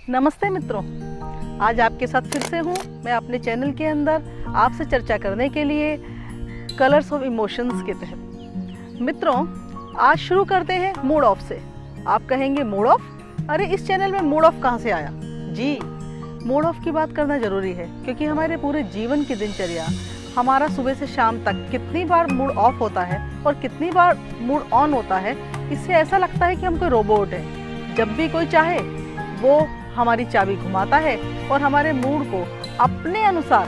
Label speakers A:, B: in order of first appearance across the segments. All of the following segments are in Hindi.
A: नमस्ते मित्रों, आज आपके साथ फिर से हूँ मैं अपने चैनल के अंदर आपसे चर्चा करने के लिए कलर्स ऑफ इमोशंस के तहत। मित्रों, आज शुरू करते हैं मूड ऑफ से। आप कहेंगे मूड ऑफ? अरे इस चैनल में मूड ऑफ कहाँ से आया? जी, मूड ऑफ की बात करना ज़रूरी है क्योंकि हमारे पूरे जीवन की दिनचर्या, हमारा सुबह से शाम तक कितनी बार मूड ऑफ होता है और कितनी बार मूड ऑन होता है। इससे ऐसा लगता है कि हम कोई रोबोट हैं। जब भी कोई चाहे वो हमारी चाबी घुमाता है और हमारे मूड को अपने अनुसार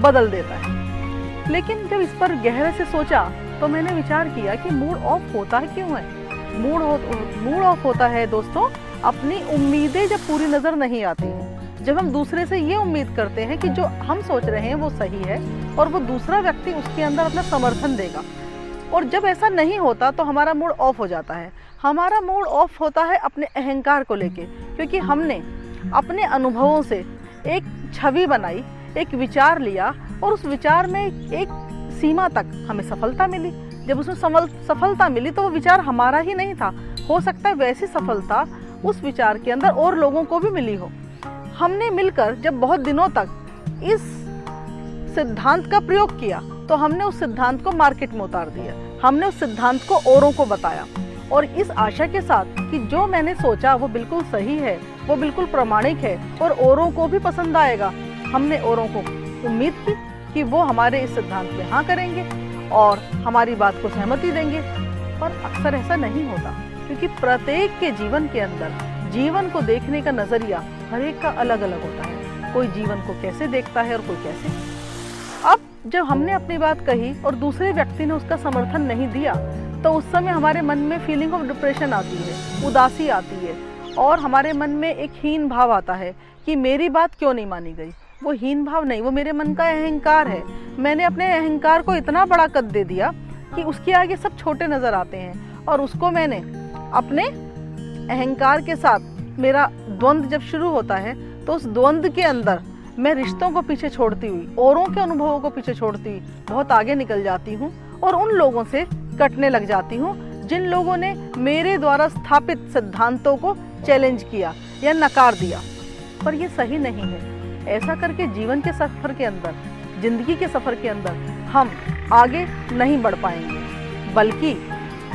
A: बदल देता है। लेकिन जब इस पर गहरे से सोचा तो मैंने विचार किया कि मूड ऑफ होता क्यों है। मूड ऑफ होता है दोस्तों, अपनी उम्मीदें जब पूरी नज़र नहीं आती हैं। जब हम दूसरे से ये उम्मीद करते हैं कि जो हम सोच रहे हैं वो सही है और वो दूसरा व्यक्ति उसके अंदर अपना समर्थन देगा, और जब ऐसा नहीं होता तो हमारा मूड ऑफ हो जाता है। हमारा मूड ऑफ होता है अपने अहंकार को लेके, क्योंकि हमने अपने अनुभवों से एक छवि बनाई, एक विचार लिया और उस विचार में एक सीमा तक हमें सफलता मिली। जब उसमें सफलता मिली तो वो विचार हमारा ही नहीं था। हो सकता है वैसी सफलता उस विचार के अंदर और लोगों को भी मिली हो। हमने मिलकर जब बहुत दिनों तक इस सिद्धांत का प्रयोग किया तो हमने उस सिद्धांत को मार्केट में उतार दिया। हमने उस सिद्धांत को औरों को बताया, और इस आशा के साथ कि जो मैंने सोचा वो बिल्कुल सही है, वो बिल्कुल प्रामाणिक है और औरों को भी पसंद आएगा। हमने औरों को उम्मीद की कि वो हमारे इस सिद्धांत में हाँ करेंगे और हमारी बात को सहमति देंगे। पर अक्सर ऐसा नहीं होता, क्योंकि प्रत्येक के जीवन के अंदर जीवन को देखने का नजरिया हर एक का अलग अलग होता है। कोई जीवन को कैसे देखता है और कोई कैसे। अब जब हमने अपनी बात कही और दूसरे व्यक्ति ने उसका समर्थन नहीं दिया तो उस समय हमारे मन में फीलिंग ऑफ डिप्रेशन आती है, उदासी आती है, और हमारे मन में एक हीन भाव आता है कि मेरी बात क्यों नहीं मानी गई। वो हीन भाव नहीं, वो मेरे मन का अहंकार है। मैंने अपने अहंकार को इतना बड़ा कद दे दिया कि उसके आगे सब छोटे नजर आते हैं, और उसको मैंने अपने अहंकार के साथ मेरा द्वंद्व जब शुरू होता है तो उस द्वंद्व के अंदर मैं रिश्तों को पीछे छोड़ती हुई, औरों के अनुभवों को पीछे छोड़ती हुई बहुत आगे निकल जाती हूँ और उन लोगों से कटने लग जाती हूँ जिन लोगों ने मेरे द्वारा स्थापित सिद्धांतों को चैलेंज किया या नकार दिया। पर ये सही नहीं है। ऐसा करके जीवन के सफर के अंदर, जिंदगी के सफर के अंदर हम आगे नहीं बढ़ पाएंगे। बल्कि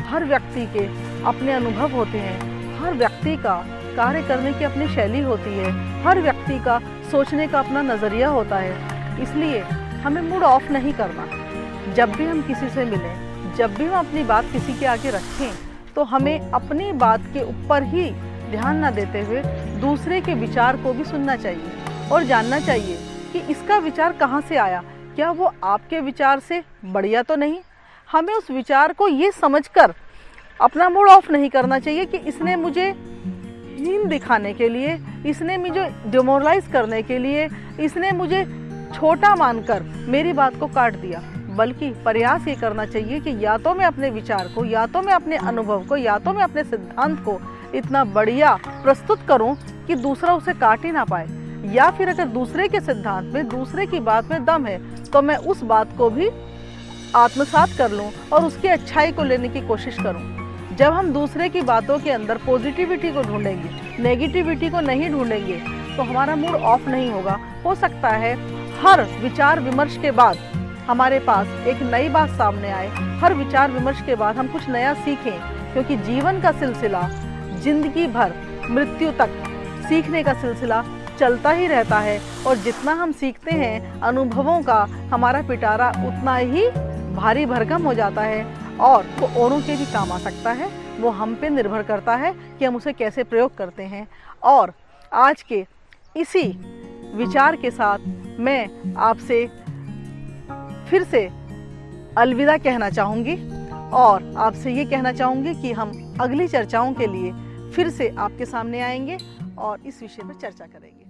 A: हर व्यक्ति के अपने अनुभव होते हैं, हर व्यक्ति का कार्य करने की अपनी शैली होती है, हर व्यक्ति का सोचने का अपना नज़रिया होता है। इसलिए हमें मूड ऑफ नहीं करना। जब भी हम किसी से मिलें, जब भी हम अपनी बात किसी के आगे रखें, तो हमें अपनी बात के ऊपर ही ध्यान न देते हुए दूसरे के विचार को भी सुनना चाहिए और जानना चाहिए कि इसका विचार कहाँ से आया, क्या वो आपके विचार से बढ़िया तो नहीं। हमें उस विचार को ये समझकर अपना मूड ऑफ नहीं करना चाहिए कि इसने मुझे हीन दिखाने के लिए, इसने मुझे डिमोरलाइज करने के लिए, इसने मुझे छोटा मानकर मेरी बात को काट दिया। बल्कि प्रयास ये करना चाहिए कि या तो मैं अपने विचार को, या तो मैं अपने अनुभव को, या तो मैं अपने सिद्धांत को इतना बढ़िया प्रस्तुत करूं कि दूसरा उसे काट ही ना पाए, या फिर अगर दूसरे के सिद्धांत में, दूसरे की बात में दम है तो मैं उस बात को भी आत्मसात कर लूं और उसकी अच्छाई को लेने की कोशिश करूं। जब हम दूसरे की बातों के अंदर पॉजिटिविटी को ढूंढेंगे, नेगेटिविटी को नहीं ढूंढेंगे, तो हमारा मूड ऑफ नहीं होगा। हो सकता है हर विचार विमर्श के बाद हमारे पास एक नई बात सामने आए, हर विचार विमर्श के बाद हम कुछ नया सीखें, क्योंकि जीवन का सिलसिला जिंदगी भर मृत्यु तक सीखने का सिलसिला चलता ही रहता है। और जितना हम सीखते हैं अनुभवों का, हमारा पिटारा उतना ही भारी भरकम हो जाता है और वो औरों के भी काम आ सकता है। वो हम पे निर्भर करता है कि हम उसे कैसे प्रयोग करते हैं। और आज के इसी विचार के साथ मैं आपसे फिर से अलविदा कहना चाहूँगी और आपसे ये कहना चाहूँगी कि हम अगली चर्चाओं के लिए फिर से आपके सामने आएंगे और इस विषय पर चर्चा करेंगे।